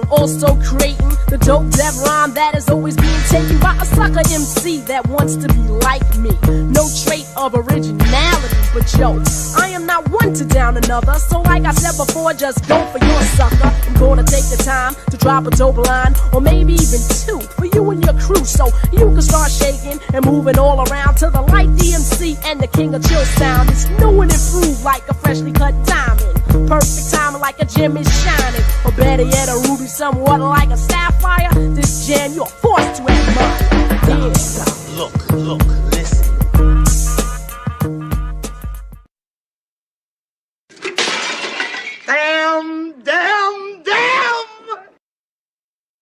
Also creating the dope dev rhyme that is always being taken by a sucker MC that wants to be like me. No trait of originality, but yo, I am not one to down another. So like I said before, just go for your sucker. I'm gonna take the time to drop a dope line, or maybe even two, for you and your crew, so you can start shaking and moving all around to the Lyte DMC and the king of chill sound. It's new and improved like a freshly cut diamond. Perfect timing like a gem is shining, or better yet, a ruby somewhat like a sapphire. This jam you're forced to admire. Yeah. Look, listen. Damn!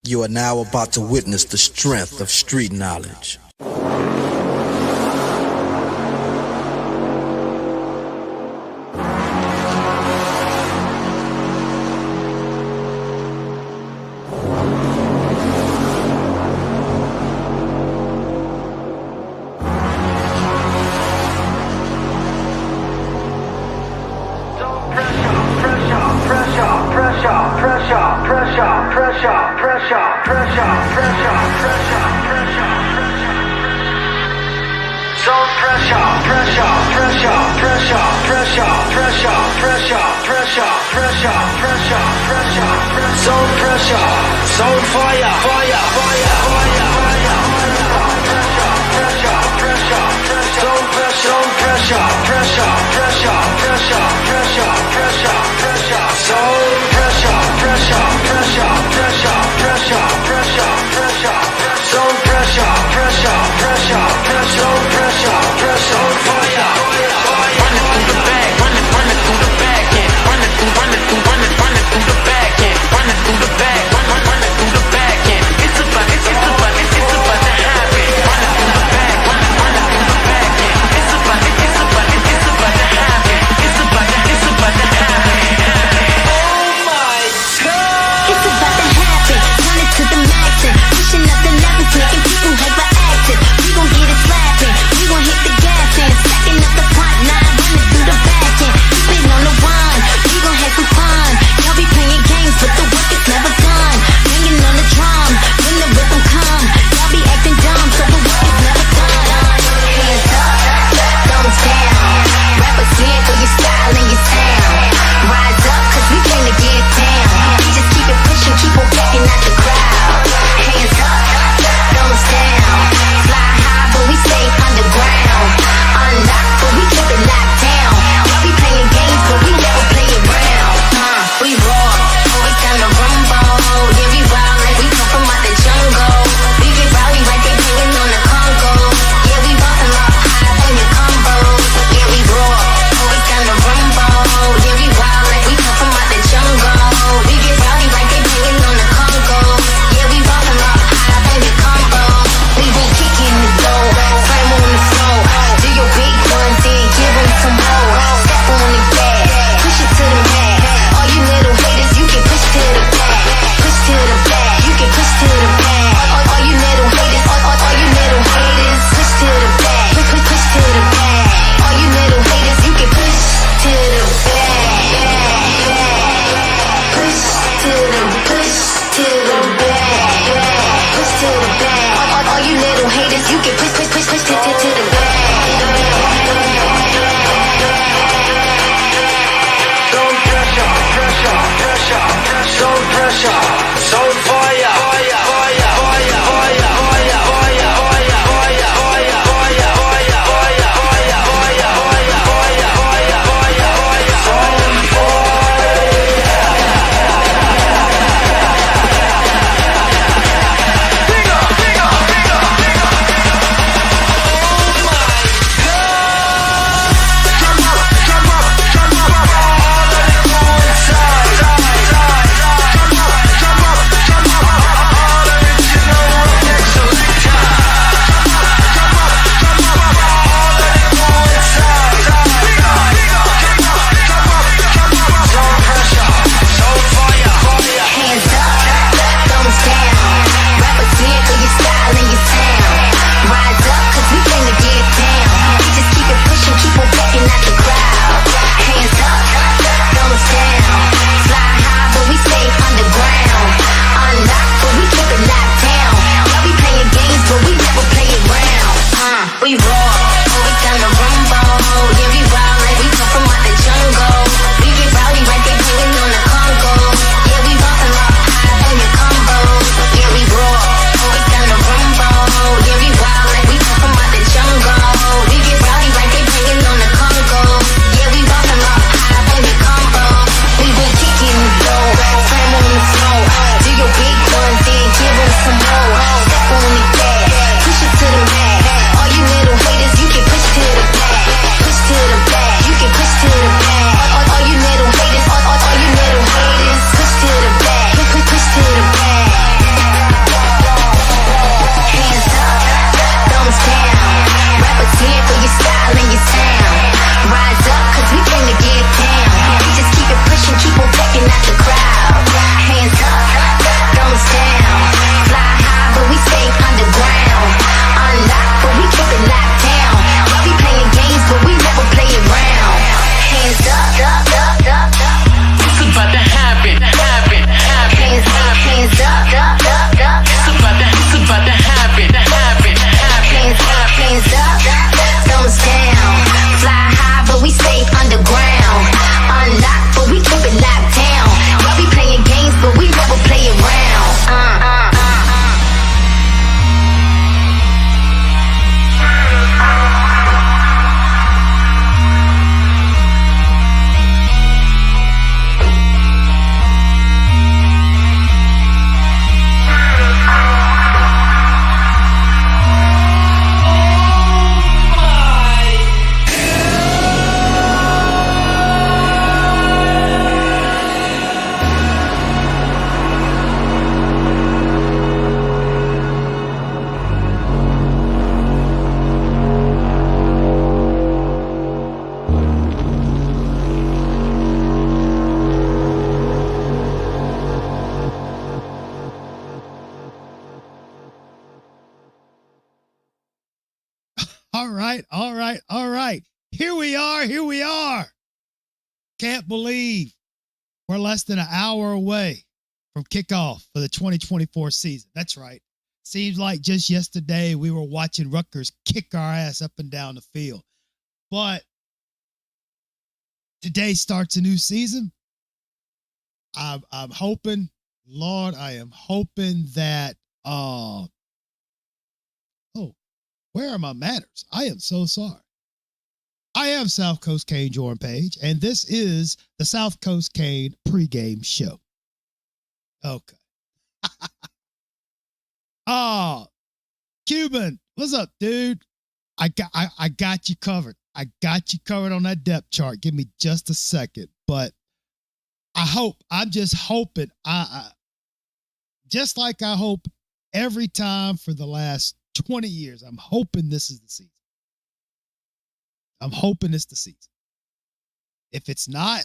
You are now about to witness the strength of street knowledge. It's about All right. Here we are. Can't believe we're less than an hour away from kickoff for the 2024 season. That's right. Seems like just yesterday we were watching Rutgers kick our ass up and down the field. But today starts a new season. I'm hoping, Lord, I am hoping that, where are my manners? I am so sorry. I am South Coast Kane Jordan Page, and this is the South Coast Kane pregame show. Okay. Cuban, what's up, dude? I got you covered. I got you covered on that depth chart. Give me just a second. But I'm just hoping, just like I hope every time for the last 20 years, I'm hoping this is the season. I'm hoping it's the season. If it's not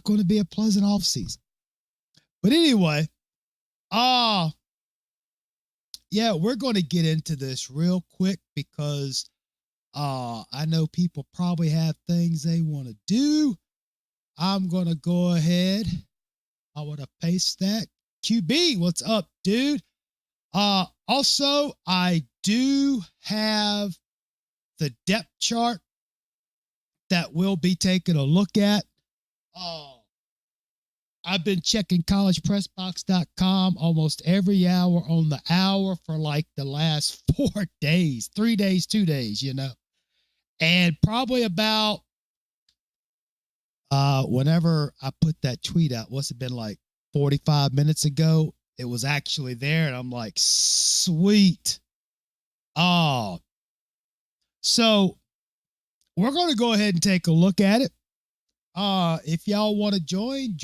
going to be a pleasant off season. But anyway, yeah, we're going to get into this real quick because I know people probably have things they want to do. I'm going to go ahead. I want to paste that. QB, what's up, dude? Also, I do have the depth chart that we'll be taking a look at. I've been checking collegepressbox.com almost every hour on the hour for like the last 4 days, 3 days, 2 days, and probably about whenever I put that tweet out, what's it been like 45 minutes ago? It was actually there, and I'm like, sweet. So we're going to go ahead and take a look at it. If y'all want to join,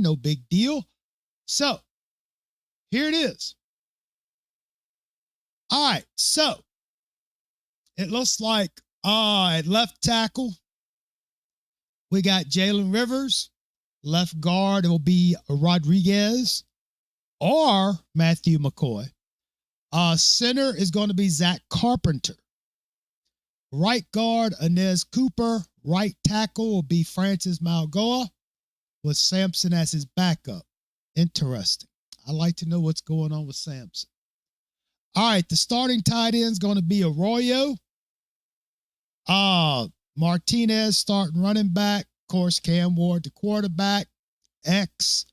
no big deal. So here it is. All right. So it looks like, at left tackle, we got Jalen Rivers. Left guard, it will be Rodriguez or Matthew McCoy. Center is going to be Zach Carpenter. Right guard, Inez Cooper. Right tackle will be Francis Malgoa with Sampson as his backup. Interesting. I'd like to know what's going on with Sampson. All right, the starting tight end is going to be Arroyo. Martinez starting running back. Of course, Cam Ward, the quarterback. X,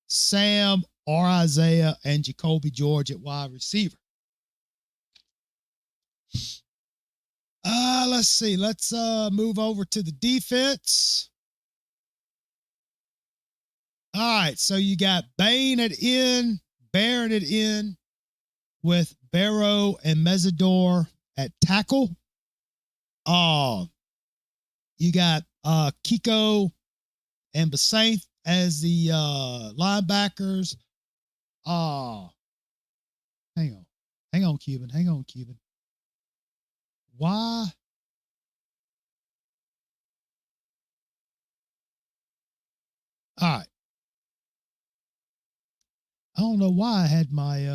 Sam, or Isaiah, and Jacoby George at wide receiver. Let's see. Let's move over to the defense. All right, so you got Bain at end, Barron at end, with Barrow and Mesidor at tackle. You got Kiko and Bassnectar as the linebackers. Hang on, Cuban. Why? All right. I don't know why I had my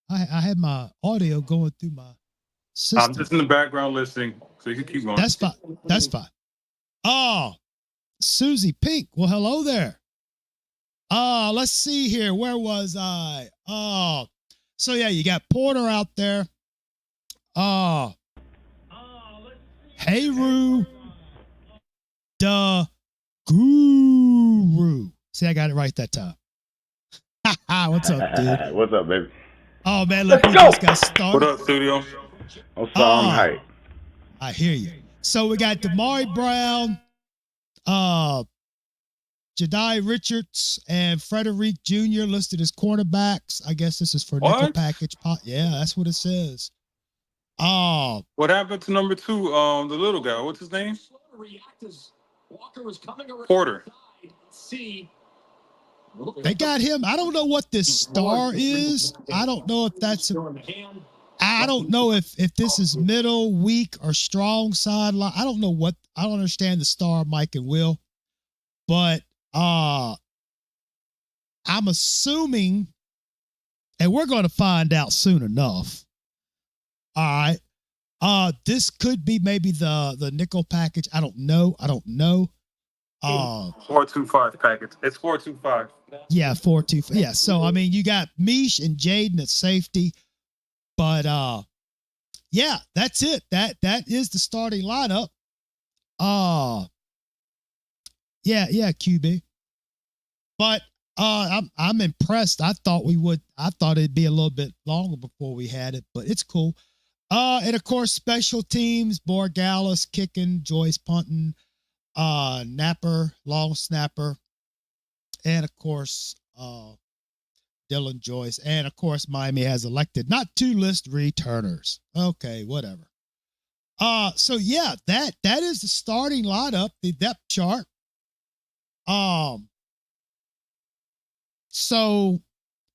I had my audio going through my system. I'm just in the background listening, so you can keep going. That's fine. Oh, Susie Pink. Well, hello there. Let's see here. Where was I? So yeah, you got Porter out there. Heru the Guru. See, I got it right that time. What's up, dude? What's up, baby? Oh man, look, we just got started. What up, studio? I'm sorry, I'm hype. I hear you. So we got Damari Brown, Jedi Richards, and Frederick Jr. listed as cornerbacks. I guess this is for nickel package. Yeah, that's what it says. What happened to number 2? The little guy. What's his name? Porter. They got him. I don't know what this star is. I don't know if that's I don't know if this is middle, weak, or strong sideline. I don't know what. I don't understand the star, Mike and Will. But I'm assuming, and we're going to find out soon enough. All right. This could be maybe the nickel package. I don't know. 425 package. It's 425. Yeah, 4-2. Yeah. So I mean, you got Mish and Jaden at safety, but yeah, that's it. That is the starting lineup. Yeah, QB. But I'm impressed. I thought it'd be a little bit longer before we had it, but it's cool. And of course, special teams, Borgalis kicking, Joyce punting, Napper, long snapper, and of course, Dylan Joyce. And of course, Miami has elected not to list returners. Okay, whatever. So yeah, that is the starting lineup, the depth chart. So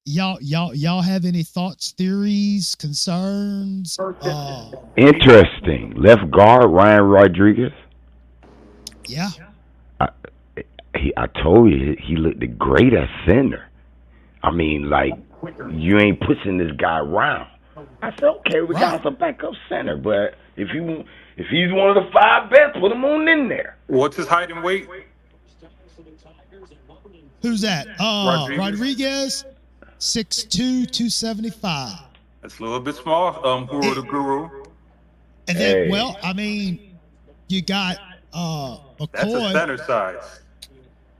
y'all have any thoughts, theories, concerns? Interesting. Left guard Ryan Rodriguez. Yeah. I told you he looked great at center. I mean, like, you ain't pushing this guy around. I said, okay, we got some backup center, but if he's one of the 5 best, put him on in there. What's his height and weight? Who's that? Rodriguez, 6'2", 275. That's a little bit small. Guru the Guru. And then, well, I mean, you got McCoy. That's a center size.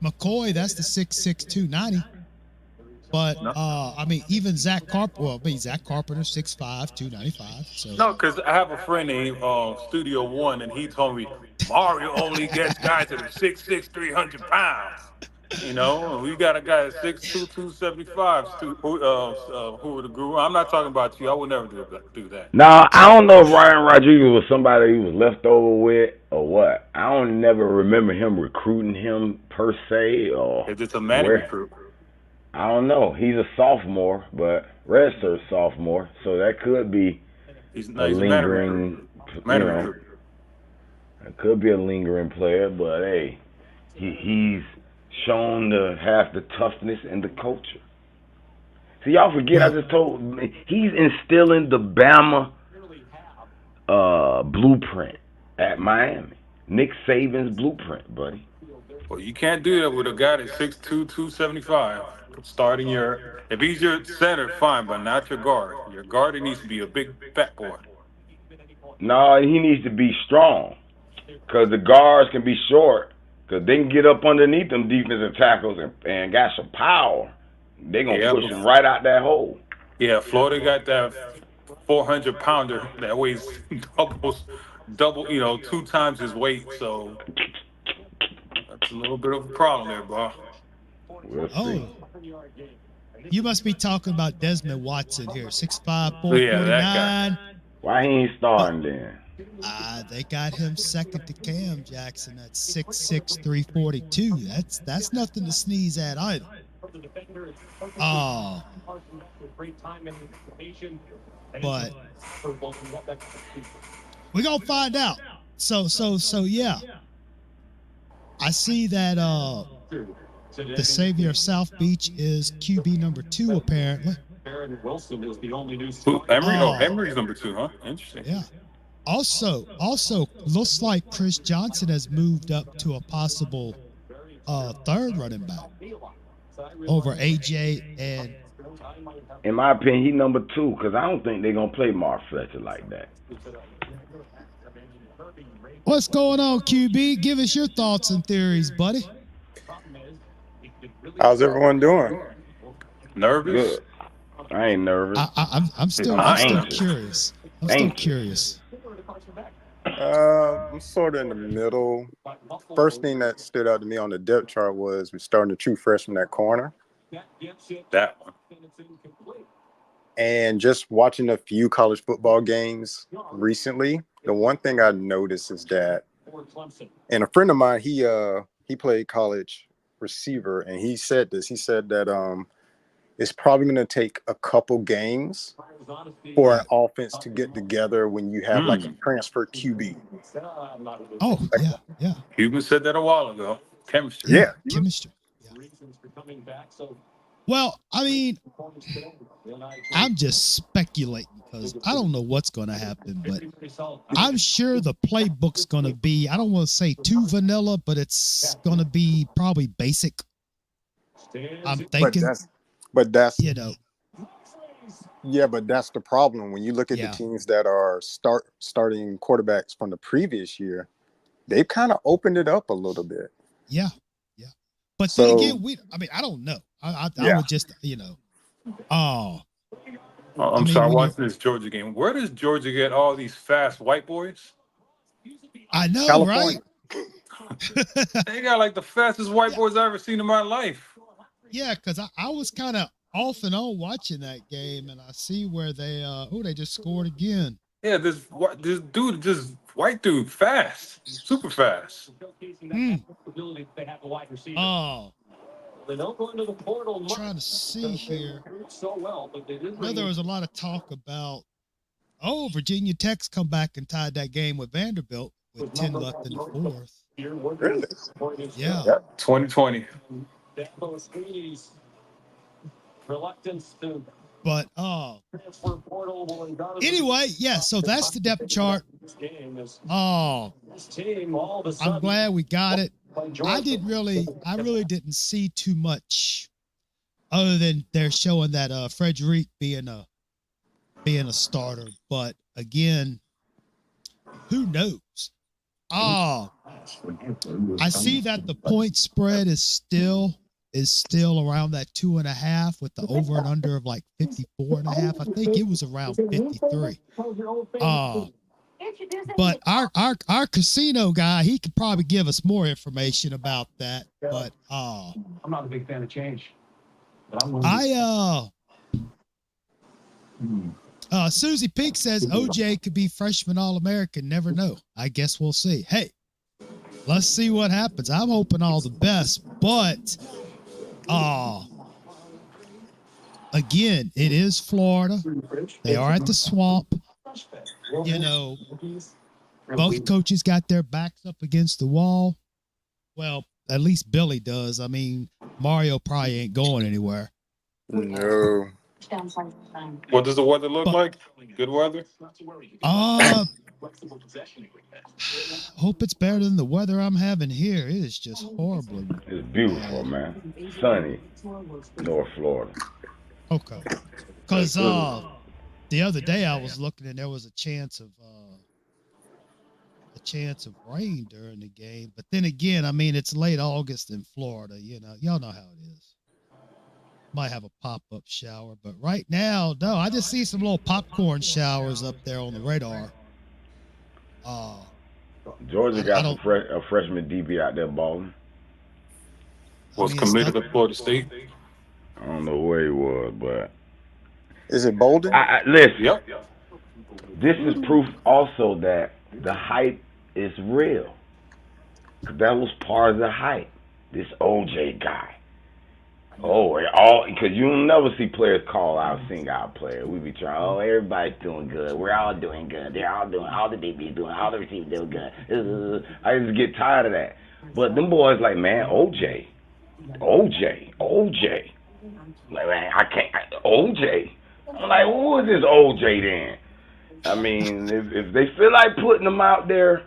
McCoy, that's the 6'6", 290. But I mean, even Zach Carpenter. Well, Zach Carpenter, 6'5", 295. So no, because I have a friend named Studio One, and he told me Mario only gets guys that are 6'6", 300 pounds. You know, and we got a guy at 6'2", 275. Who are the Guru? I'm not talking about you. I would never do that. No, I don't know if Ryan Rodriguez was somebody he was left over with or what. I don't never remember him recruiting him per se, or if it's a man recruit. I don't know. He's a sophomore, but registered sophomore, so that could be a lingering. It could be a lingering player, but hey, he's shown to have the toughness and the culture. See, y'all forget, I just told, he's instilling the Bama blueprint at Miami. Nick Saban's blueprint, buddy. Well, you can't do that with a guy that's 6'2", 275. Starting if he's your center, fine, but not your guard. Your guard, he needs to be a big fat boy. No, he needs to be strong, because the guards can be short, because they can get up underneath them defensive tackles and got some power. They're going to push him right out that hole. Yeah, Florida got that 400-pounder that weighs double, 2 times his weight, so that's a little bit of a problem there, bro. We'll see. You must be talking about Desmond Watson here, 6'5", 449. Why he ain't starting then? They got him second to Cam Jackson at 6'6", 342. That's nothing to sneeze at either. But we're gonna find out. So yeah. I see that the savior of South Beach is QB number 2, apparently. Wilson is the only new Emery's number 2, huh? Interesting. Yeah. Also, looks like Chris Johnson has moved up to a possible third running back over AJ. And in my opinion, he number 2, because I don't think they're gonna play Mark Fletcher like that. What's going on, QB? Give us your thoughts and theories, buddy. How's everyone doing? Nervous? Good. I ain't nervous. I'm still curious. I'm curious. I'm sort of in the middle. First thing that stood out to me on the depth chart was we're starting a true freshman at corner. That one. And just watching a few college football games recently, the one thing I noticed is that, and a friend of mine, he played college receiver, and he said this. He said that it's probably going to take a couple games for an offense to get together when you have like a transfer QB. Oh, yeah. Cuban said that a while ago. Chemistry. Yeah. Chemistry. Yeah. Well, I mean, I'm just speculating because I don't know what's going to happen, but I'm sure the playbook's going to be, I don't want to say too vanilla, but it's going to be probably basic. I'm thinking, but that's you know, yeah, but that's the problem. When you look at the teams that are starting quarterbacks from the previous year, they've kind of opened it up a little bit. Yeah. But so, then again, I don't know. I would just, I'm sorry, watching this Georgia game. Where does Georgia get all these fast white boys? I know, California. right? They got like the fastest white boys I've ever seen in my life. Yeah, because I was kind of off and on watching that game, and I see where they just scored again. Yeah, this dude, just white dude, fast, super fast. Oh, I'm trying to see here. I know there was a lot of talk about, Virginia Tech's come back and tied that game with Vanderbilt with 10 left in the fourth. Really? Yeah. 2020. But anyway, yeah, so that's the depth chart. Oh, I'm glad we got it. I really didn't see too much other than they're showing that Frederic being a starter. But again, who knows? Oh, I see that the point spread is still around that 2.5 with the over and under of like 54.5. I think it was around 53. But our casino guy, he could probably give us more information about that. But I'm not a big fan of change. Susie Peak says OJ could be freshman All-American. Never know. I guess we'll see. Hey, let's see what happens. I'm hoping all the best, but again, it is Florida. They are at the Swamp. You know, both coaches got their backs up against the wall. Well, at least Billy does. I mean, Mario probably ain't going anywhere. No. What does the weather look like? Good weather? Hope it's better than the weather I'm having here. It is just horrible. It's beautiful, man. Sunny, North Florida. Okay. Because the other day I was looking and there was a chance of rain during the game. But then again, I mean, it's late August in Florida. You know, y'all know how it is. Might have a pop-up shower, but right now, no. I just see some little popcorn showers up there on the radar. Georgia got a freshman DB out there balling. Was committed to Florida State. I don't know where he was, but is it Bolden? Listen, yep. This is proof also that the hype is real. That was part of the hype. This OJ guy. Because you'll never see players call out, sing out players. We be trying, everybody's doing good. We're all doing good. They're all doing, all the DBs doing, all the receivers doing good. I just get tired of that. But them boys like, man, OJ. Like, man, I can't, OJ. I'm like, who is this OJ then? I mean, if they feel like putting them out there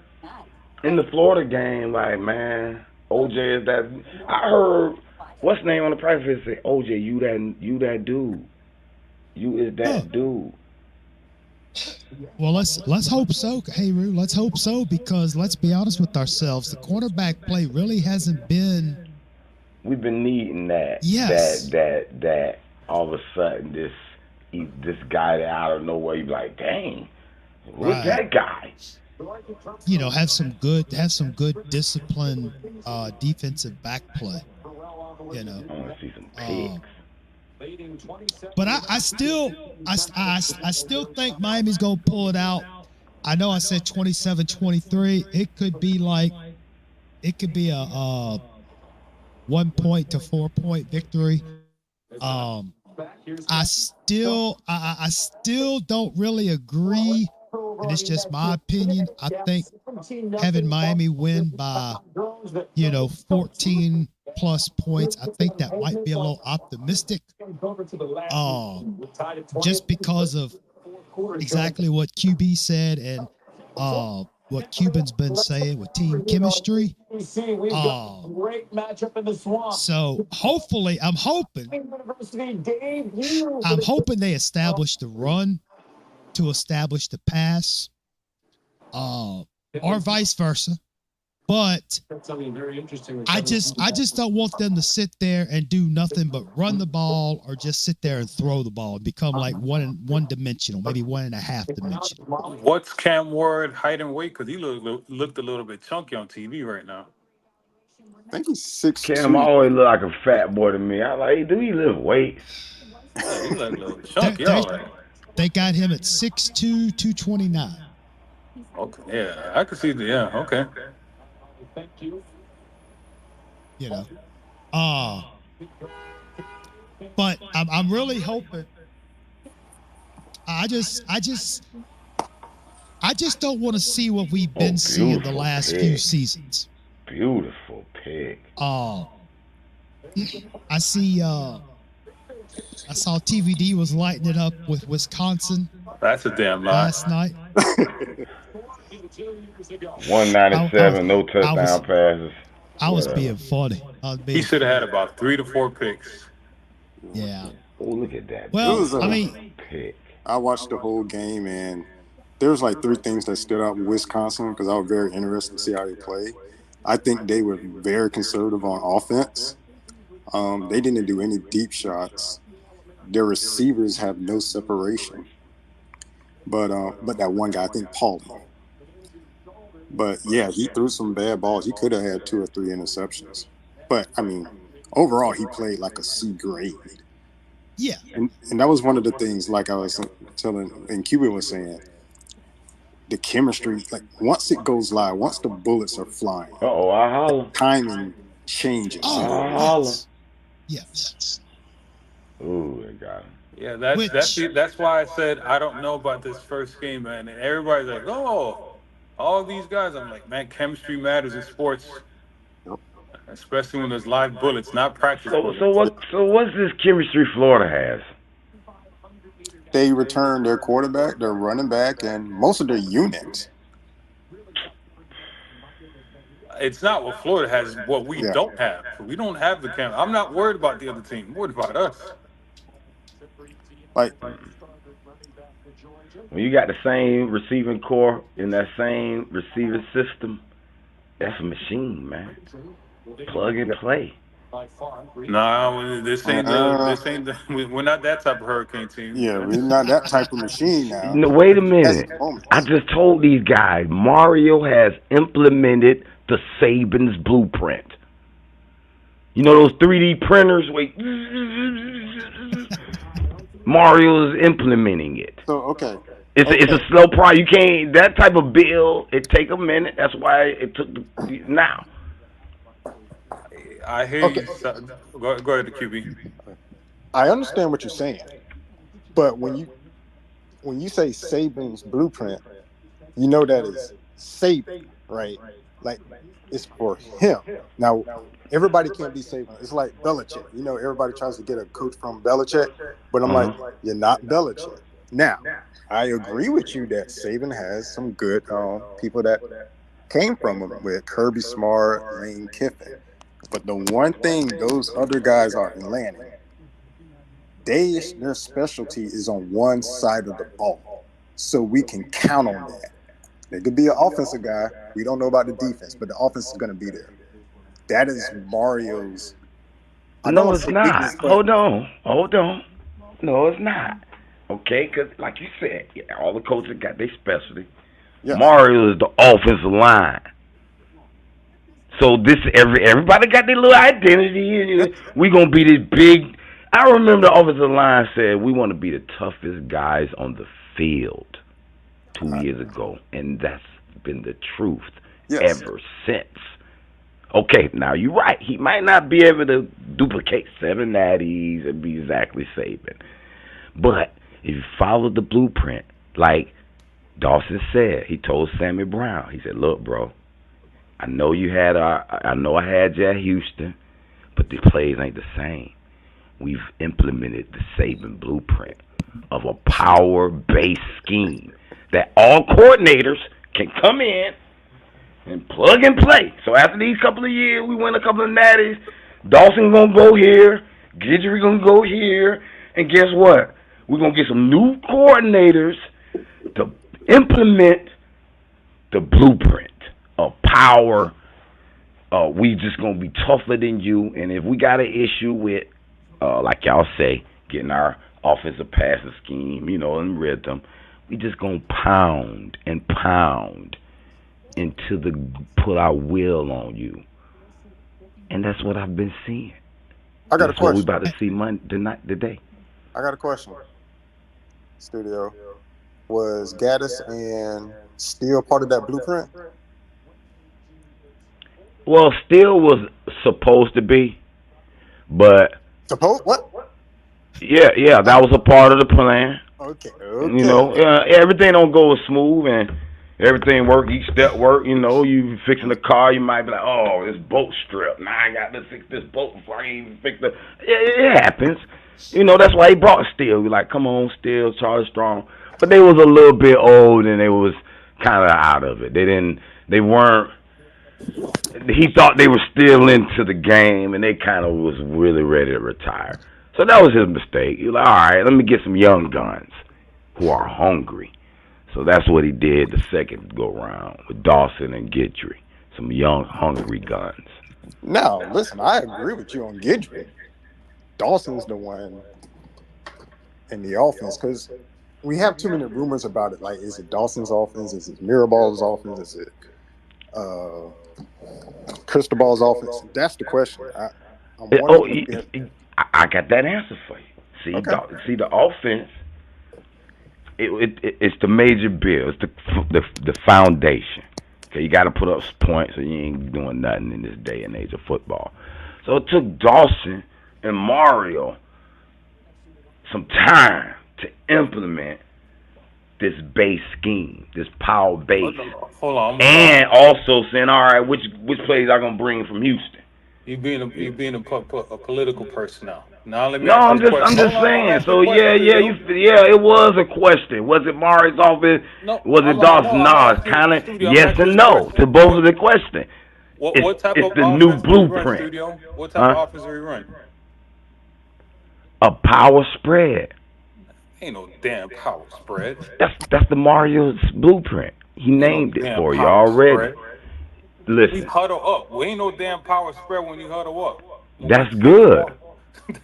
in the Florida game, like, man, OJ is that. I heard, what's the name on the practice field say, OJ, you that dude. You is that dude. Well, let's hope so. Hey, Rue, let's hope so, because let's be honest with ourselves. The quarterback play really hasn't been. We've been needing that. Yes. That all of a sudden this guy that out of nowhere, you be like, dang, who's that guy? You know, have some good disciplined defensive back play. You know, I want to see some pigs. But I still think Miami's gonna pull it out. I know I said 27-23. It could be a 1 point to 4 point victory. I still don't really agree, and it's just my opinion. I think having Miami win by 14 plus points. I think that might be a little optimistic. Just because of exactly what QB said and what Cuban's been saying with team chemistry. So hopefully, I'm hoping they establish the run to establish the pass, or vice versa. But I just don't want them to sit there and do nothing but run the ball or just sit there and throw the ball and become like one dimensional, maybe 1.5 dimensional. What's Cam Ward height and weight? Because he looked a little bit chunky on TV right now. I think he's 6'2". Cam always look like a fat boy to me. I like, do he lift weights? Yeah, he look a little chunky. They got him at 6'2", 229. Okay, yeah, I can see the okay. Thank you. You know, but I'm really hoping. I just don't want to see what we've been seeing the last few seasons. Beautiful pick. I see. I saw TVD was lighting it up with Wisconsin. That's a damn lie. Last night. 197, no touchdown passes. I was being funny. He should have had about 3 to 4 picks. Yeah. Oh, look at that. Well, I mean, pick. I watched the whole game, and there was like 3 things that stood out with Wisconsin because I was very interested to see how they play. I think they were very conservative on offense. They didn't do any deep shots. Their receivers have no separation. But that one guy, I think Paulie. But yeah, he threw some bad balls. He could have had 2 or 3 interceptions. But I mean, overall, he played like a C grade. Yeah. And that was one of the things, like I was telling, and Cuban was saying, the chemistry, like once it goes live, once the bullets are flying, I holler. timing changes. I holler. Yes. Ooh, they got him. Yeah, that's why I said I don't know about this first game, man. And everybody's like, oh, all these guys. I'm like, man, chemistry matters in sports, especially when there's live bullets, not practice bullets. So what's this chemistry Florida has? They returned their quarterback, their running back, and most of their unit. It's not what Florida has, what we don't have. We don't have the chem. I'm not worried about the other team. I'm worried about us. Like, when you got the same receiving core in that same receiver system, that's a machine, man. Plug and play. No, this ain't we're not that type of hurricane team. Yeah, we're not that type of machine now. No, wait a minute. I just told these guys Mario has implemented the Saban's blueprint. You know those 3D printers? Wait, Mario is implementing it. So okay. It's a slow process. You can't that type of build. It take a minute. That's why it took now. I hear you. Go ahead, the QB. I understand what you're saying, but when you say Saban's blueprint, you know that is Saban, right? Like it's for him. Now, everybody can't be Saban. It's like Belichick. You know, everybody tries to get a coach from Belichick, but I'm like, you're not Belichick. Now, I agree with you that Saban has some good people that came from him with Kirby Smart, Lane Kiffin. But the one thing those other guys are in landing, their specialty is on one side of the ball. So we can count on that. There could be an offensive guy. We don't know about the defense, but the offense is going to be there. That is Mario's. No, it's not. Hold on. No, it's not. Okay, because like you said, all the coaches got their specialty. Yes. Mario is the offensive line. So this everybody got their little identity. We gonna be this big. I remember the offensive line said we want to be the toughest guys on the field 2 years ago, and that's been the truth ever since. Okay, now you're right. He might not be able to duplicate 7 natties and be exactly Saban, but if you follow the blueprint, like Dawson said, he told Sammy Brown, he said, "Look, bro, I know I had you at Houston, but the plays ain't the same. We've implemented the Saban blueprint of a power-based scheme that all coordinators can come in and plug and play. So after these couple of years, we win a couple of natties. Dawson's gonna go here, Guidry gonna go here, and guess what? We're gonna get some new coordinators to implement the blueprint of power. We just gonna be tougher than you, and if we got an issue with, like y'all say, getting our offensive passing scheme, and rhythm, we just gonna pound and pound until put our will on you, and that's what I've been seeing. I got that's a question. What we about to see today. I got a question. Studio, was Gaddis and Steele part of that blueprint? Well, Steele was supposed to be, but what? Yeah, that was a part of the plan. Okay. Everything don't go smooth, and everything work. Each step work. You fixing the car, you might be like, oh, this bolt strip. Now I got to fix this bolt before I even fix the. It happens. That's why he brought Steele. We're like, come on, Steele, Charlie Strong. But they was a little bit old, and they was kind of out of it. They weren't. He thought they were still into the game, and they kind of was really ready to retire. So that was his mistake. He was like, all right, let me get some young guns who are hungry. So that's what he did the second go-round with Dawson and Guidry, some young, hungry guns. Now, listen, I agree with you on Guidry. Dawson's the one in the offense because we have too many rumors about it. Like, is it Dawson's offense? Is it Miraball's offense? Is it Cristobal's offense? That's the question. I got that answer for you. See, okay. The offense, it's the major bill. It's the foundation. Okay, you got to put up points, or you ain't doing nothing in this day and age of football. So it took Dawson and Mario some time to implement this base scheme, this power base. Hold on. And also saying, all right, which plays I gonna bring from Houston? You being a political person now. Now let me. No, I'm just saying. So it was a question. Was it Mario's offense? No, was it Dawson? No, it's kind of yes and no to both of the questions. What type of the new blueprint? What type of offense are you running? A power spread. Ain't no damn power spread. That's the Mario's blueprint. He named it for you already. Spread. Listen. We huddle up. We ain't no damn power spread when you huddle up. That's good.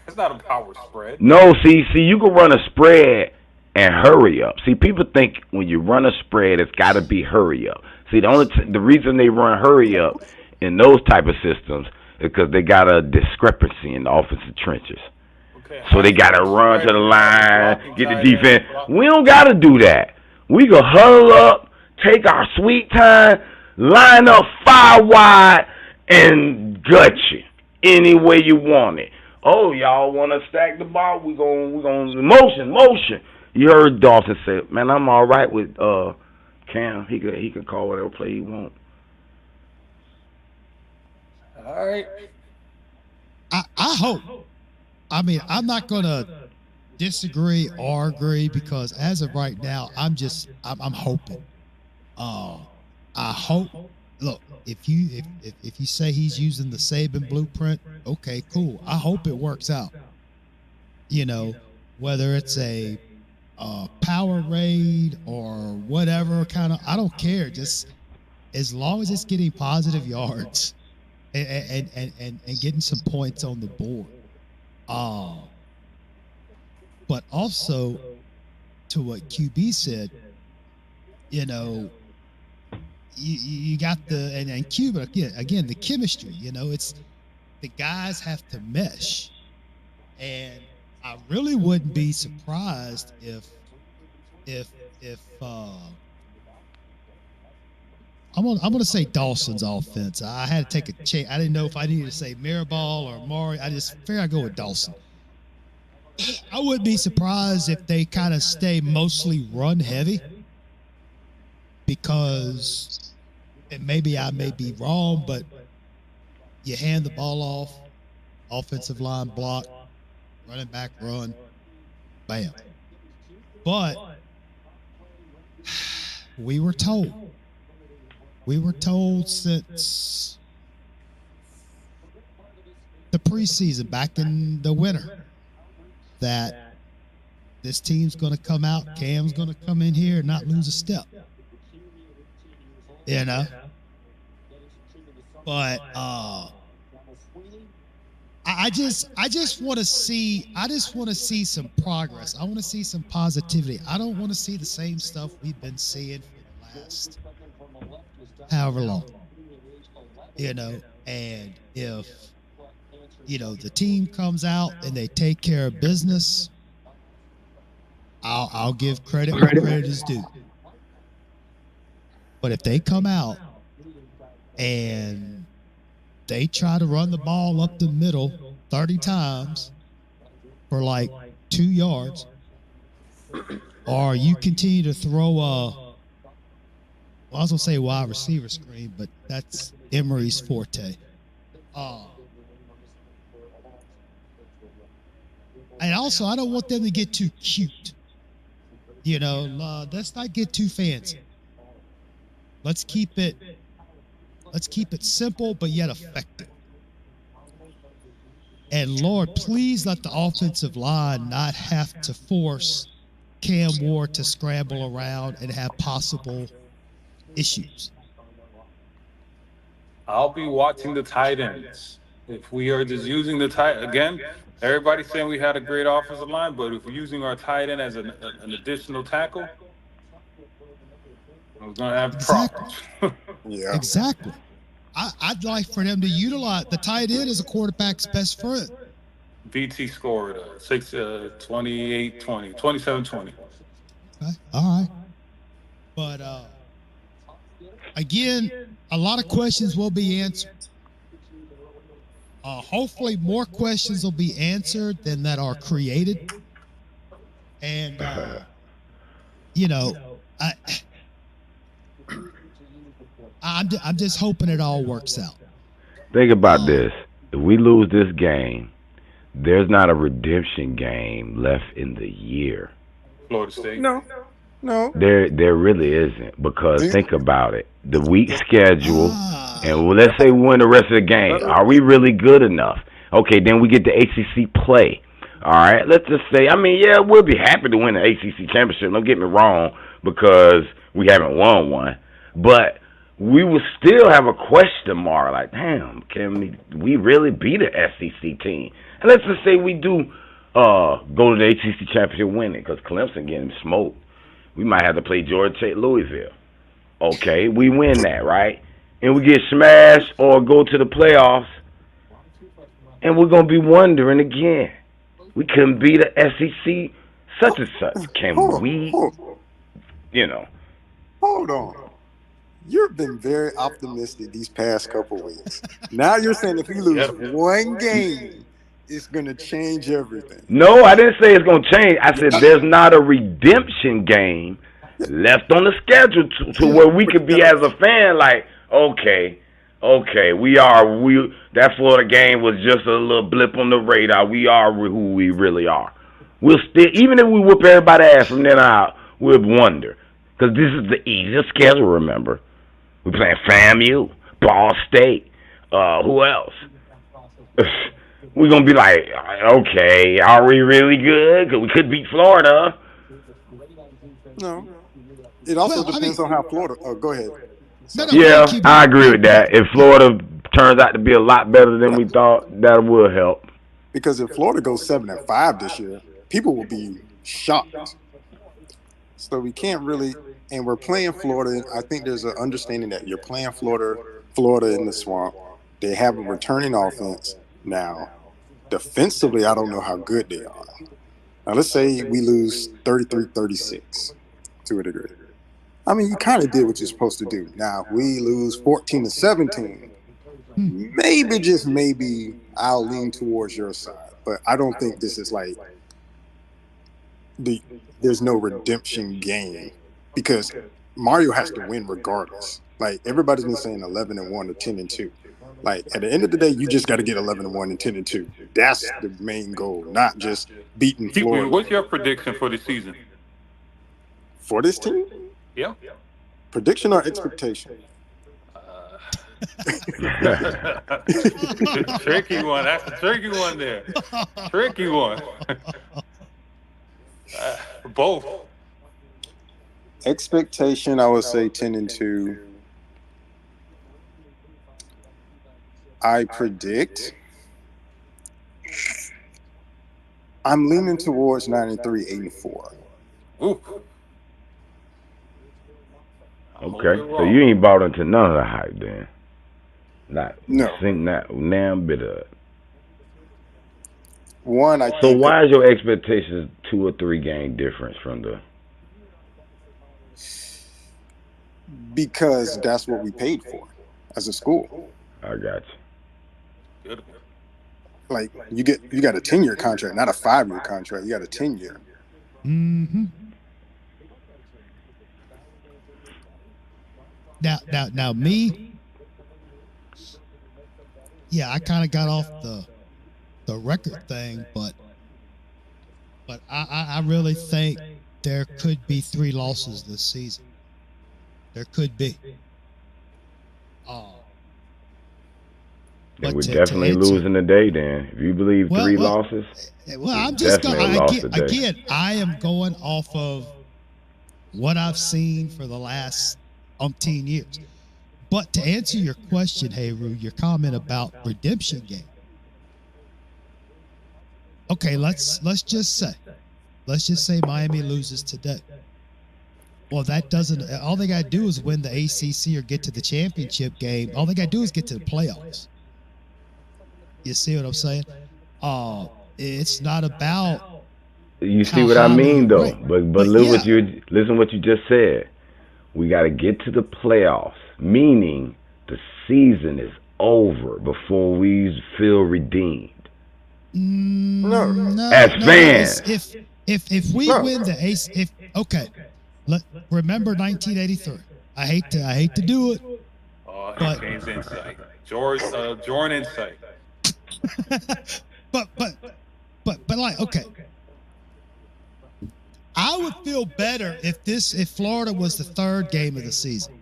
That's not a power spread. No, see, you can run a spread and hurry up. See, people think when you run a spread, it's got to be hurry up. See, the reason they run hurry up in those type of systems is because they got a discrepancy in the offensive trenches. Okay, so they got to run to the line, get the defense. We don't got to do that. We can huddle up, take our sweet time, line up 5 wide, and gut you any way you want it. Oh, y'all want to stack the ball? We going motion. You heard Dawson say, "Man, I'm all right with Cam. He could call whatever play he want." All right. I hope. I mean, I'm not gonna disagree or agree because as of right now, I'm hoping. I hope. Look, if you say he's using the Saban blueprint, okay, cool. I hope it works out. Whether it's a power raid or whatever kind of, I don't care. Just as long as it's getting positive yards and getting some points on the board. But also to what QB said, you got and Cuba again the chemistry. It's the guys have to mesh, and I really wouldn't be surprised if I'm gonna say Dawson's offense. I had to take a chance. I didn't know if I needed to say Mirabal or Mari. I just figured I'd go with Dawson. I wouldn't be surprised if they kind of stay mostly run heavy, because, and maybe I may be wrong, but you hand the ball off offensive line block, running back run, bam. But we were told since the preseason back in the winter that this team's going to come out, Cam's going to come in here and not lose a step. You know? But I just want to see some progress. I want to see some positivity. I don't want to see the same stuff we've been seeing for the last however long. You know, and if the team comes out and they take care of business, I'll give credit where credit is due. But if they come out and they try to run the ball up the middle 30 times for like 2 yards, or you continue to throw I was going to say wide receiver screen, but that's Emery's forte. And also, I don't want them to get too cute. Let's not get too fancy. Let's keep it simple, but yet effective. And Lord, please let the offensive line not have to force Cam Ward to scramble around and have possible issues. I'll be watching the tight ends. If we are just using the tight, again, everybody's saying we had a great offensive line, but if we're using our tight end as an additional tackle, we're going to have problems. Yeah. Exactly. I'd like for them to utilize the tight end as a quarterback's best friend. BT scored 28-20, 27-20. Okay. All right. But again, a lot of questions will be answered. Hopefully more questions will be answered than that are created. And, I'm just hoping it all works out. Think about this. If we lose this game, there's not a redemption game left in the year. Florida State. No. There really isn't, because think about it. The week schedule, and let's say we win the rest of the game. Are we really good enough? Okay, then we get the ACC play. All right, let's just say, we'll be happy to win the ACC championship. Don't get me wrong, because we haven't won one. But we will still have a question mark, like, damn, can we really beat an SEC team? And let's just say we do go to the ACC championship winning, because Clemson getting smoked. We might have to play Georgia Tech, Louisville. Okay, we win that, right? And we get smashed or go to the playoffs, and we're going to be wondering again. We couldn't beat the SEC such and such. Can we, Hold on. You've been very optimistic these past couple weeks. Now you're saying if we lose one game, it's going to change everything. No, I didn't say it's going to change. I said there's not a redemption game left on the schedule to where we could be as a fan like, okay, that Florida game was just a little blip on the radar. We are who we really are. We'll still, even if we whoop everybody's ass from then out, we'll wonder. Because this is the easiest schedule, remember. We're playing FAMU, Ball State, who else? We're going to be like, okay, are we really good? Because we could beat Florida. No. It also depends on how Florida... Oh, go ahead. Yeah, I agree with that. If Florida turns out to be a lot better than we thought, that will help. Because if Florida goes 7-5 this year, people will be shocked. So we can't really... And we're playing Florida. I think there's an understanding that you're playing Florida in the swamp. They have a returning offense. Now, defensively, I don't know how good they are. Now, let's say we lose 33-36 to a degree. You kind of did what you're supposed to do. Now, we lose 14-17. Maybe, just maybe, I'll lean towards your side. But I don't think this is like there's no redemption game because Mario has to win regardless. Like everybody's been saying 11-1 or 10-2. Like at the end of the day, you just got to get 11-1 and 10-2. That's the main goal, not just beating Florida. What's your prediction for the season? For this team? Yeah. Prediction or expectation? Tricky one. That's a tricky one there. Tricky one. Both. Expectation, I would say 10-2. I predict. I'm leaning towards 9-3, 8-4. Ooh. Okay, so you ain't bought into none of the hype then. Not damn bit of it. One, I So think. why is your expectations 2 or 3 game difference from the? Because that's what we paid for as a school. I got you. Good. Like you got a 10-year contract, not a 5-year contract. You got a 10-year. Mm-hmm. Now, me. Yeah, I kind of got off the record thing, but I really think there could be 3 losses this season. There could be. And we're definitely losing today then. If you believe 3 losses. Well, I'm just going again, I am going off of what I've seen for the last umpteen years. But to answer your question, Hayru, your comment about redemption game. Okay, let's just say Miami loses today. Well, that doesn't. All they got to do is win the ACC or get to the championship game. All they got to do is get to the playoffs. You see what I'm saying? It's not about. You see what I mean, though. But listen what you just said. We got to get to the playoffs, meaning the season is over before we feel redeemed. No. As fans, if we win the ACC, remember 1983. I hate to do it. Oh, Hurricanes insight. Jordan insight. but like, okay. I would feel better if Florida was the 3rd game of the season.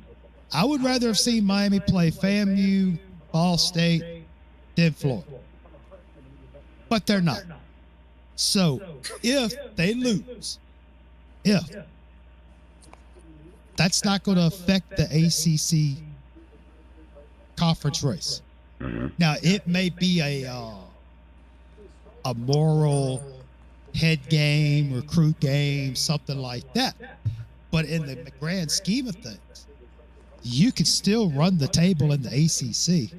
I would rather have seen Miami play FAMU, Ball State, than Florida. But they're not. So if they lose, that's not going to affect the ACC conference race. Mm-hmm. Now, it may be a moral head game, recruit game, something like that. But in the grand scheme of things, you could still run the table in the ACC,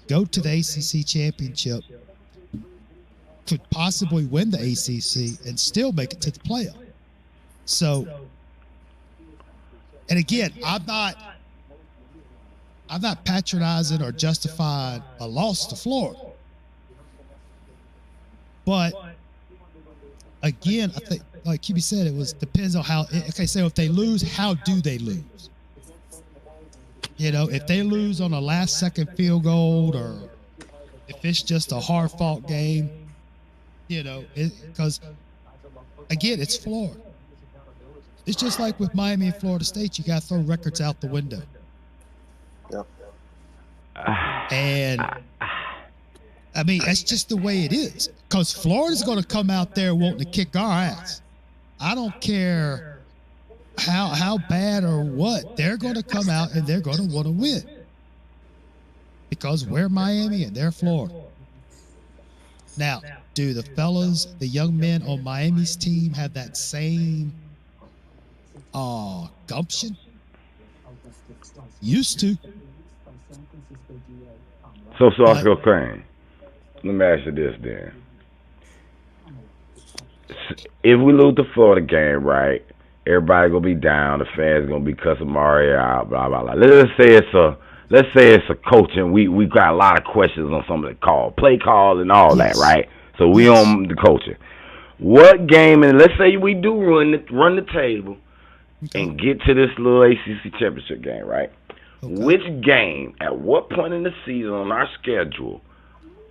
go to the ACC championship, could possibly win the ACC, and still make it to the playoff. So, and again, I'm not patronizing or justifying a loss to Florida. But again, I think, like QB said, depends on how. Okay, so if they lose, how do they lose? If they lose on a last-second field goal, or if it's just a hard-fought game, because again, it's Florida. It's just like with Miami and Florida State. You got to throw records out the window. Yep. And I mean, that's just the way it is. Because Florida's going to come out there wanting to kick our ass. I don't care how bad or what. They're going to come out and they're going to want to win. Because we're Miami and they're Florida. Now, do the young men on Miami's team have that same gumption? Used to. So okay. Let me ask you this then. If we lose the Florida game, right, everybody gonna be down, the fans gonna be cussing Mario out, blah blah blah. Let's say it's a coach and we got a lot of questions on some of the play calls and all that, right? So we on the coaching. What game, and let's say we do run the table, and get to this little ACC championship game, right? Okay. Which game, at what point in the season on our schedule,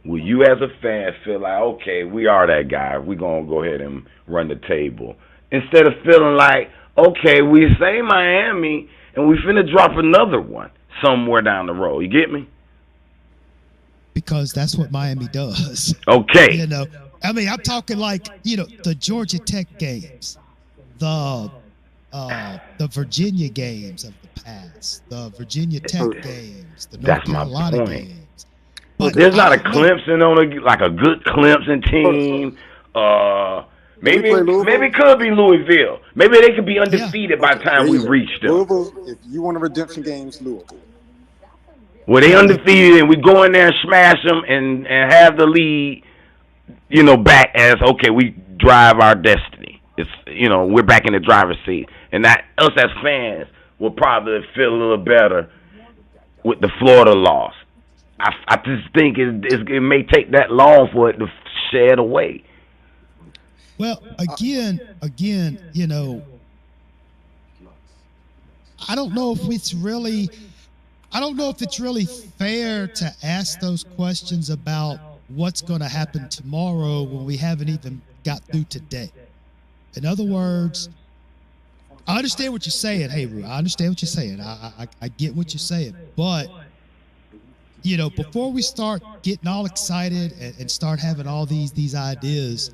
will you as a fan feel like, okay, we are that guy. We're going to go ahead and run the table. Instead of feeling like, okay, we say Miami and we finna drop another one somewhere down the road. You get me? Because that's what Miami does. Okay. You know, I mean, I'm talking like, you know, the Georgia Tech games, the Virginia games of the past, the Virginia Tech games, the North Carolina games. But there's not a Clemson on like a good Clemson team. Maybe it could be Louisville. Maybe they could be undefeated by the time we reach them. Louisville, if you want a redemption games, Louisville. Well, they undefeated, and we go in there and smash them and have the lead, you know, back as, okay, we drive our destiny. It's, you know, we're back in the driver's seat. And that us as fans will probably feel a little better with the Florida loss. I just think it may take that long for it to shed away. Well, again, you know, I don't know if it's really fair to ask those questions about what's going to happen tomorrow when we haven't even got through today. In other words, I understand what you're saying. Hey, Ru, I understand what you're saying. I get what you're saying. But, you know, before we start getting all excited and start having all these ideas,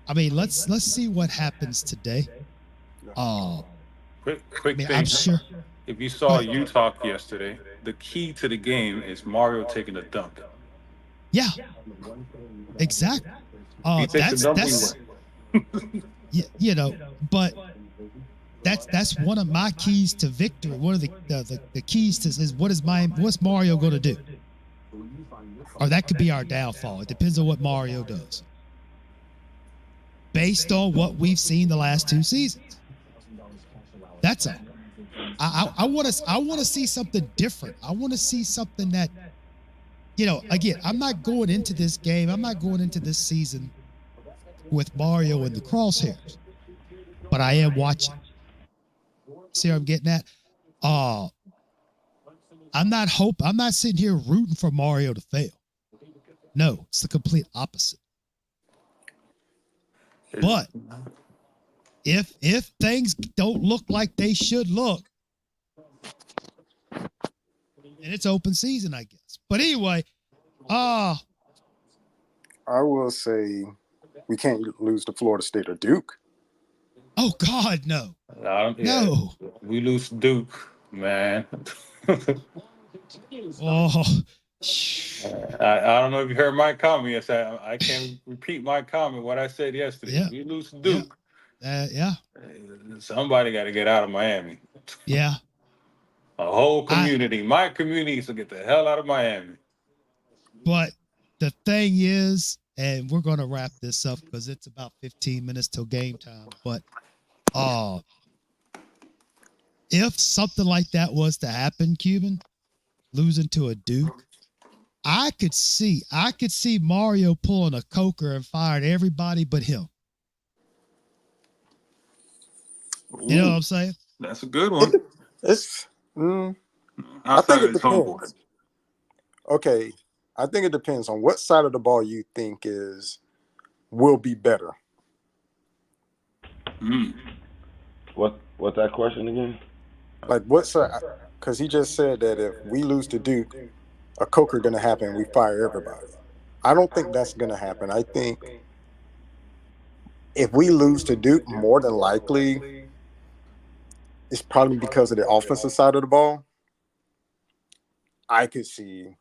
I mean, let's see what happens today. Quick thing. I'm sure. If you saw Utah yesterday, the key to the game is Mario taking a dunk. Yeah, exactly. That's you know, but that's one of my keys to victory. One of the keys to is what's Mario going to do, or that could be our downfall. It depends on what Mario does, based on what we've seen the last two seasons. That's all. I want to see something different. I want to see something that, you know, again, I'm not going into this game. I'm not going into this season with Mario in the crosshairs, but I am watching. See what I'm getting at? I'm not sitting here rooting for Mario to fail. No, it's the complete opposite. But if things don't look like they should look, and it's open season, I guess. But anyway, I will say we can't lose to Florida State or Duke. Oh God, no. No. We lose Duke, man. Oh. I don't know if you heard my comment yesterday. I can't repeat my comment, what I said yesterday. Yeah. We lose Duke. Yeah. Somebody got to get out of Miami. Yeah. A whole community. My community needs to get the hell out of Miami. But the thing is, and we're going to wrap this up because it's about 15 minutes till game time. But if something like that was to happen, Cuban, losing to a Duke, I could see Mario pulling a coker and firing everybody but him. Ooh, you know what I'm saying? That's a good one. I think it depends. Okay, I think it depends on what side of the ball you think will be better. What's that question again? Like what side? Because he just said that if we lose to Duke, a coker going to happen. We fire everybody. I don't think that's going to happen. I think if we lose to Duke, more than likely, it's probably because of the offensive side of the ball. I could see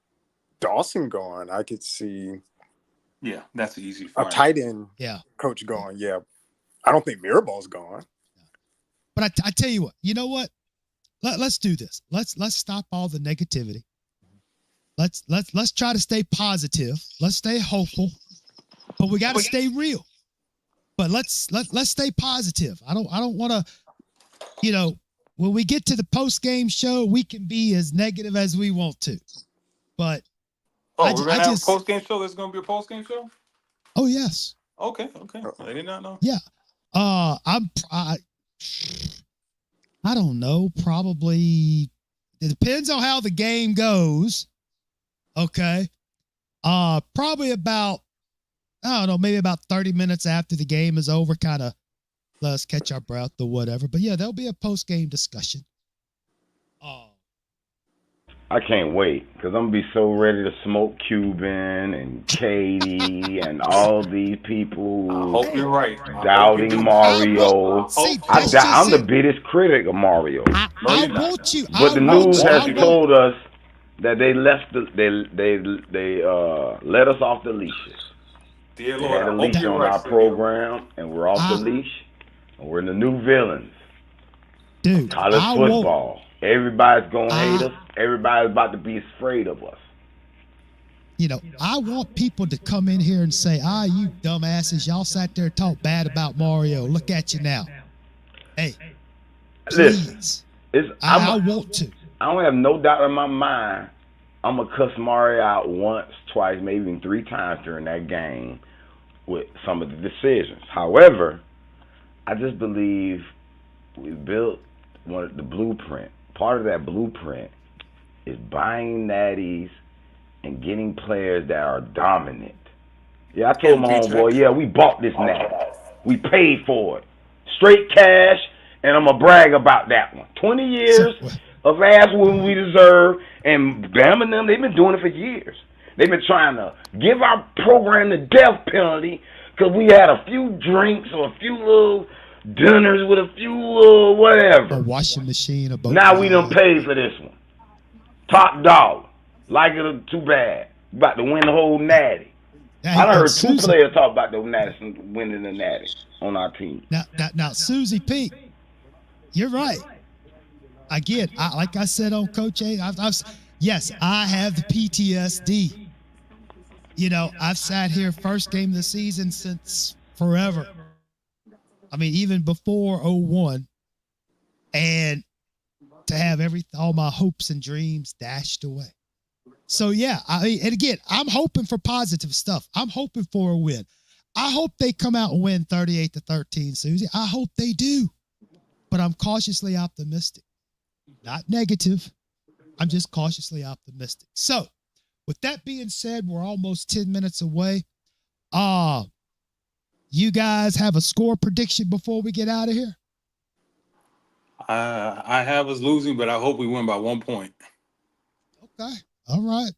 Dawson going. I could see that's easy. A tight end coach going. Yeah. I don't think Miraball's gone. But I tell you what, you know what? Let's do this. Let's stop all the negativity. Let's try to stay positive. Let's stay hopeful. But we got to stay real. But let's stay positive. I don't want to, you know, when we get to the post-game show, we can be as negative as we want to. But we're going to have a post-game show? There's going to be a post-game show? Oh, yes. Okay. I did not know. Yeah. I don't know, probably it depends on how the game goes. Okay. Probably about, I don't know, maybe about 30 minutes after the game is over, kind of let us catch our breath or whatever. But yeah, there'll be a post-game discussion. I can't wait because I'm gonna be so ready to smoke Cuban and Katie and all these people I hope you're right. I hope you doubting do. Mario. See, I that's hope- just I'm the it. biggest critic of Mario. No, I you're not. want you. But the I want news you. has I want. told us that they left they let us off the leashes. Dear They Lord, had a I hope leash you're on right. our program, and we're off the leash, and we're the new villains. Dude, College I football. Everybody's gonna hate I- us. Everybody's about to be afraid of us. You know, I want people to come in here and say, you dumbasses, y'all sat there and talk bad about Mario. Look at you now. Hey, please. Listen, I want to. I don't have no doubt in my mind I'm gonna cuss Mario out once, twice, maybe even 3 times during that game with some of the decisions. However, I just believe we built the blueprint. Part of that blueprint is buying natties and getting players that are dominant. Yeah, I told my homeboy, yeah, we bought this natty. We paid for it. Straight cash, and I'm going to brag about that one. 20 years of ass when we deserve, and Bam and them, they've been doing it for years. They've been trying to give our program the death penalty because we had a few drinks or a few little dinners with a few little whatever. A washing machine, a boat. Now we done paid for this one. Top dog. Like it or too bad. About to win the whole natty. I done heard 2 players talk about those natties winning the natty on our team. Now, Susie Pete, you're right. Again, like I said on Coach A, yes, I have the PTSD. You know, I've sat here first game of the season since forever. I mean, even before 01, and to have all my hopes and dreams dashed away. So yeah, and again, I'm hoping for positive stuff. I'm hoping for a win. I hope they come out and win 38-13, Susie. I hope they do. But I'm cautiously optimistic. Not negative. I'm just cautiously optimistic. So, with that being said, we're almost 10 minutes away. You guys have a score prediction before we get out of here? I have us losing, but I hope we win by 1 point. Okay. All right.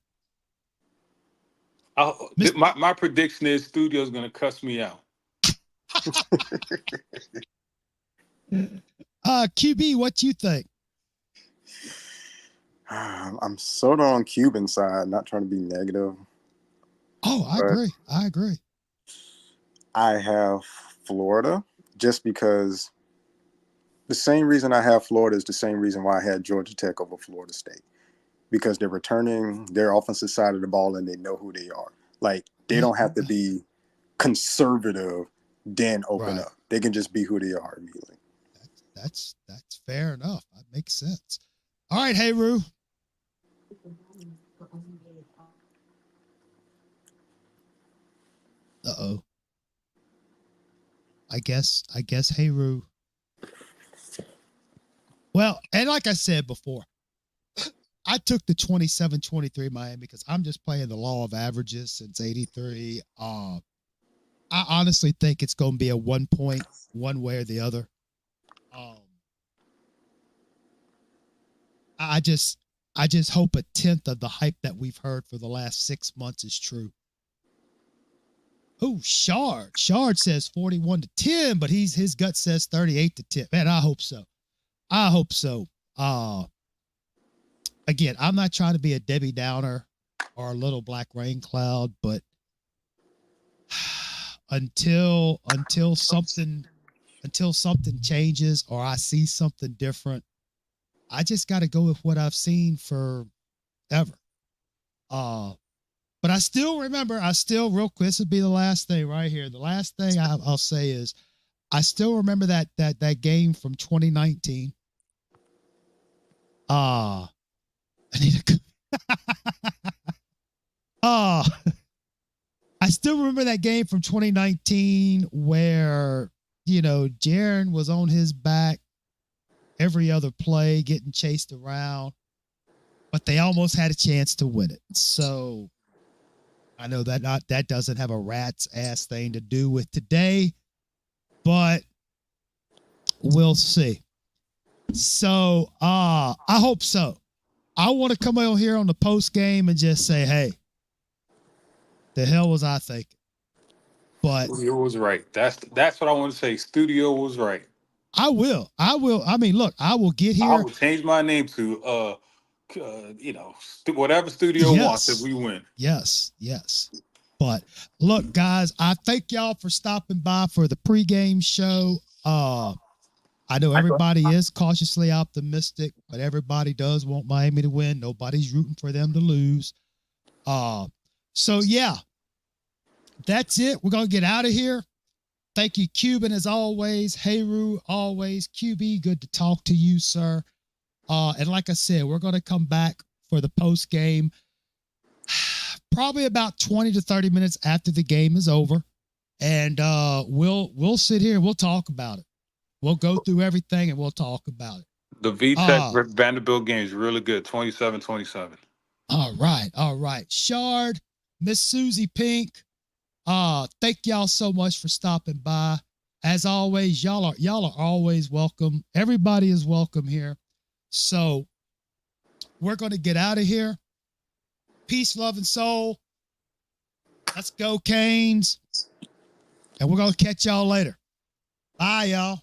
My prediction is Studio's going to cuss me out. QB, what you think? I'm sort of on Cuban side, not trying to be negative. Oh, I agree. I agree. I have Florida just because the same reason I have Florida is the same reason why I had Georgia Tech over Florida State. Because they're returning their offensive side of the ball and they know who they are. Like, they don't have to be conservative, then open up. They can just be who they are immediately. That's fair enough. That makes sense. All right, hey, Roo. Uh-oh. I guess, hey, Roo. Well, and like I said before, I took the 27-23 Miami because I'm just playing the law of averages since 83. I honestly think it's going to be a 1 point, one way or the other. I just hope a tenth of the hype that we've heard for the last 6 months is true. Oh, Shard says 41-10, but his gut says 38-10. Man, I hope so. Again, I'm not trying to be a Debbie Downer or a little black rain cloud, but until something changes or I see something different, I just got to go with what I've seen forever. But I still remember, real quick, this would be the last thing right here. The last thing I'll say is I still remember that game from 2019. I need to. I still remember that game from 2019 where, Jaron was on his back every other play, getting chased around, but they almost had a chance to win it. So I know that doesn't have a rat's ass thing to do with today, but we'll see. So I hope so. I want to come out here on the post game and just say, hey, the hell was I thinking? But Studio was right. That's what I want to say. Studio was right. I will. I mean, look, I will get I here. will change my name to whatever Studio wants if we win. Yes. But look, guys, I thank y'all for stopping by for the pregame show. I know everybody is cautiously optimistic, but everybody does want Miami to win. Nobody's rooting for them to lose. So yeah, that's it. We're gonna get out of here. Thank you, Cuban, as always. Heyru, always. QB, good to talk to you, sir. And like I said, we're gonna come back for the post game, probably about 20 to 30 minutes after the game is over, and we'll sit here and we'll talk about it. We'll go through everything and we'll talk about it. The VTech Vanderbilt game is really good. 27-27. All right. Shard, Miss Susie Pink. Thank y'all so much for stopping by. As always, y'all are always welcome. Everybody is welcome here. So we're going to get out of here. Peace, love, and soul. Let's go, Canes. And we're going to catch y'all later. Bye, y'all.